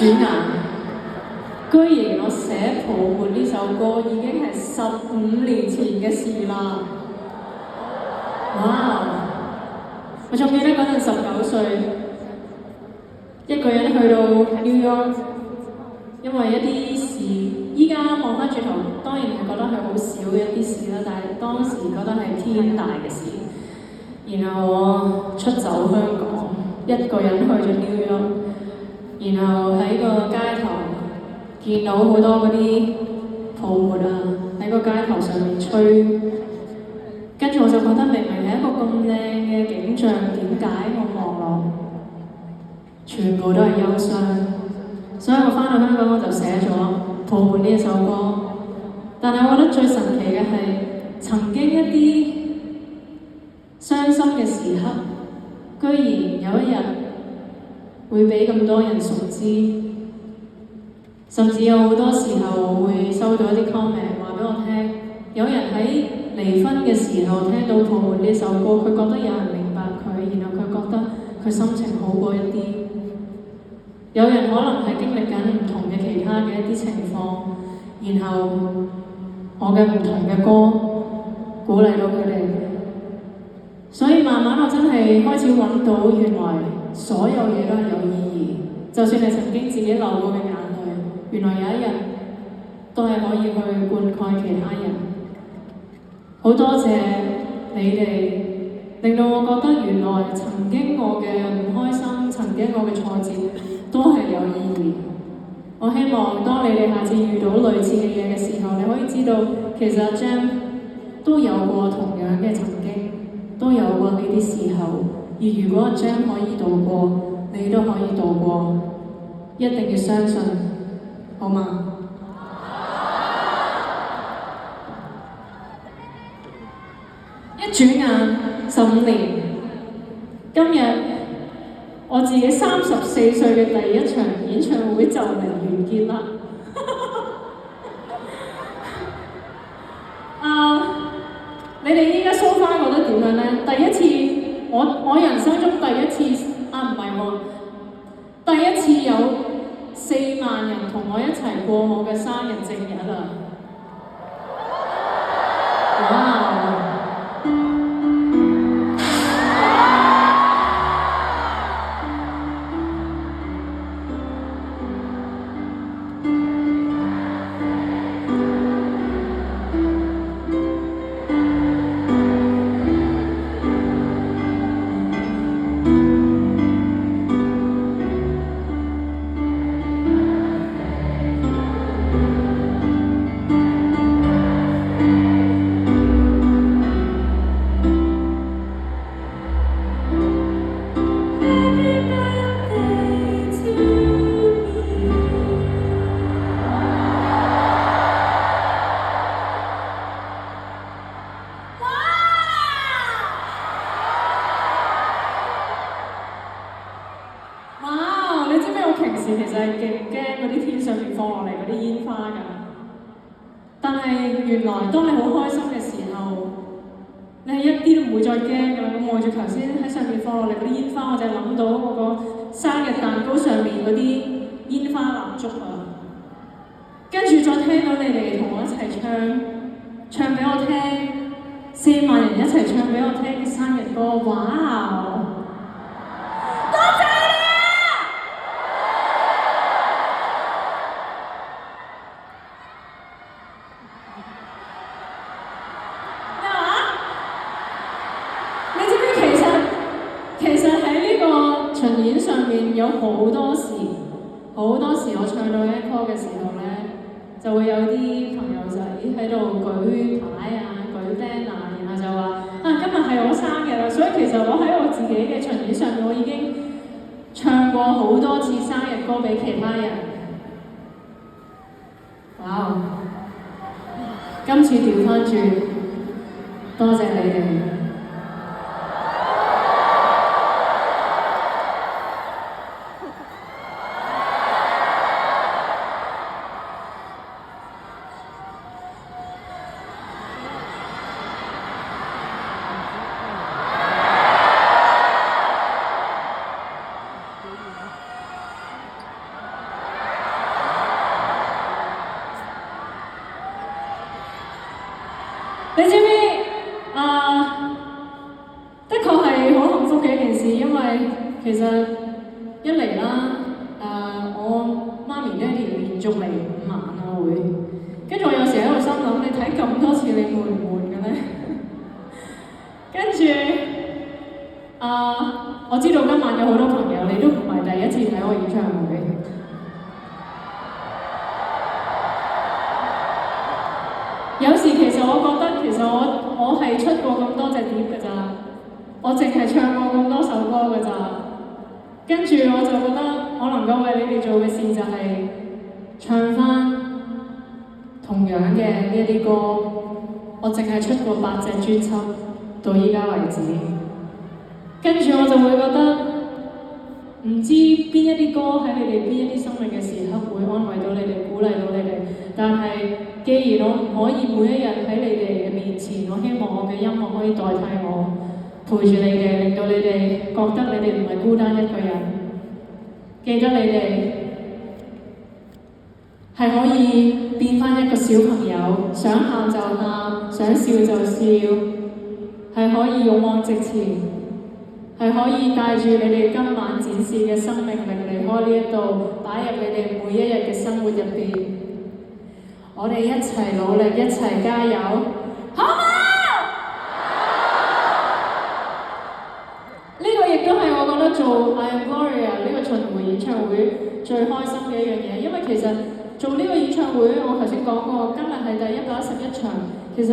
轉眼，居然我寫泡沫呢首歌已經係15年前嘅事啦！哇！我仲記得嗰陣19歲，一個人去到 New York， 因為一啲事，依家望翻轉頭，當然係覺得係好少嘅一啲事啦，但係當時覺得係天大嘅事。然後我出走香港，一個人去咗 New York， 然後喺個街頭見到好多嗰啲泡沫啊，喺個街頭上面吹。跟住我就覺得明明係一個咁靚嘅景象，點解我望落全部都係憂傷？所以我翻到香港我就寫咗《泡沫》呢一首歌。但係我覺得最神奇嘅係，曾經一啲傷心嘅時刻，居然有一日會俾咁多人熟知，甚至有好多時候會收到一啲 comment 話俾我聽，有人喺離婚嘅時候聽到《泡沫》呢首歌，佢覺得有人明白佢，然後佢覺得佢心情好過一啲。有人可能係經歷緊唔同嘅其他嘅一啲情況，然後我嘅唔同嘅歌鼓勵到佢哋。所以慢慢我真係開始揾到原來所有嘢都係有意義，就算係曾經自己流過嘅眼淚，原來有一日都係可以去灌溉其他人。好多謝你哋，令到我覺得原來曾經我嘅唔開心，曾經我嘅挫折都係有意義。我希望當你哋下次遇到類似嘅嘢嘅時候，你可以知道其實阿 Jam 都有過同樣嘅曾經，都有過呢啲時候。而如果阿 Jam 可以度過，你都可以度過，一定要相信，好嗎？一轉眼15年，今日我自己34歲嘅第一場演唱會就嚟完結啦。你哋依家 so far 覺得點樣呢？第一次，我人生中第一次唔係喎，第一次有4萬人同我一齊過我嘅生日正日啊！哇！其實係勁驚嗰啲天上面放落嚟嗰啲煙花㗎，但係原來當你好開心嘅時候，你係一啲都唔會再驚㗎啦。咁望住頭先喺上面放落嚟嗰啲煙花，我就諗到我個生日蛋糕上面嗰啲煙花蠟燭啊，跟住再聽到你哋同我一齊唱俾我聽，4萬人一齊唱俾我聽嘅生日歌，哇！多謝你啊！咩話？你知唔知其實喺呢個巡演上面有好多時我唱到 encore 嘅時候咧，就會有啲朋友仔喺度舉牌啊、舉 banner， 然後就話今日係我生日啦，所以其實我喺我自己嘅巡演上面，我已經唱過好多次生日歌俾其他人。哇！今次調翻轉，多謝你哋。其實一嚟啦，我媽咪爹哋連續嚟5晚啊會，跟住我有時喺度心諗，你睇咁多次你悶唔悶嘅咧？跟住我知道今晚有好多朋友你都唔係第一次睇我演唱會。有時其實我覺得，其實我係出過咁多隻碟㗎咋，我淨係唱過咁多首歌㗎咋。跟住我就覺得，我能夠為你哋做嘅事就係唱返同樣嘅呢一啲歌。我淨係出過8隻專輯，到依家為止。跟住我就會覺得，唔知邊一啲歌喺你哋邊一啲生命嘅時刻會安慰到你哋、鼓勵到你哋。但係既然我唔可以每一日喺你哋嘅面前，我希望我嘅音樂可以代替我，陪住你哋，令到你哋覺得你哋唔係孤單一個人。記得你哋係可以變返一個小朋友，想喊就喊，想笑就笑，係可以勇往直前，係可以帶住你哋今晚展示嘅生命力離開呢一度，擺入你哋每一日嘅生活入邊。我哋一齊努力，一齊加油，好嗎？呢個亦都係我覺得做 I Am Gloria 呢個巡迴演唱會最開心嘅一樣嘢，因為其實做呢個演唱會，我頭先講過，今日係第111場，其實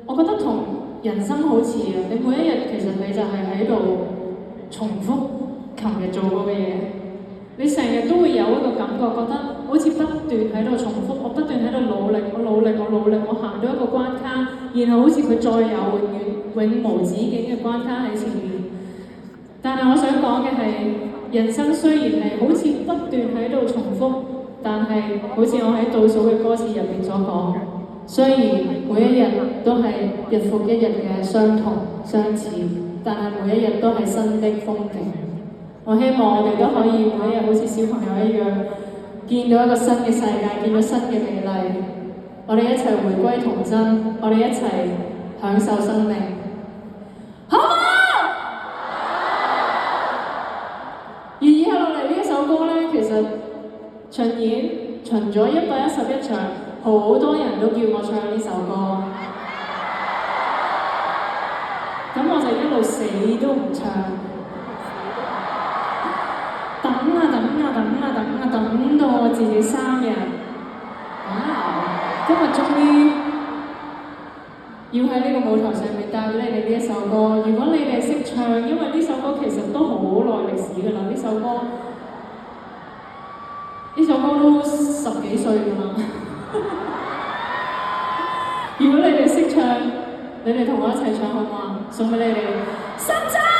我覺得同人生好似啊！你每一日其實你就係喺度重複琴日做過嘅嘢，你成日都會有一個感覺，覺得好似不斷喺度重複，我不斷喺度努力，我行到一個關卡，然後好似佢再有永無止境嘅關卡喺前面。但係我想講嘅係，人生雖然係好似不斷喺度重複，但係好似我喺倒數嘅歌詞入面所講，雖然每一日都係日復一日嘅相同相似，但係每一日都係新的風景。我希望我哋都可以每一日好似小朋友一樣，見到一個新嘅世界，見到新嘅美麗。我哋一齊回歸童真，我哋一齊享受生命，好嗎？而以下落嚟呢一首歌咧，其實巡演巡咗111場，好多人都叫我唱呢首歌，咁我就一路死都唔唱。等到我自己生日，今日終於要喺呢個舞台上面帶俾你哋呢一首歌。如果你哋識唱，因為呢首歌其實都好耐歷史㗎啦，呢首歌都10幾歲㗎啦。如果你哋識唱，你哋同我一齊唱好嗎？送俾你哋，深圳。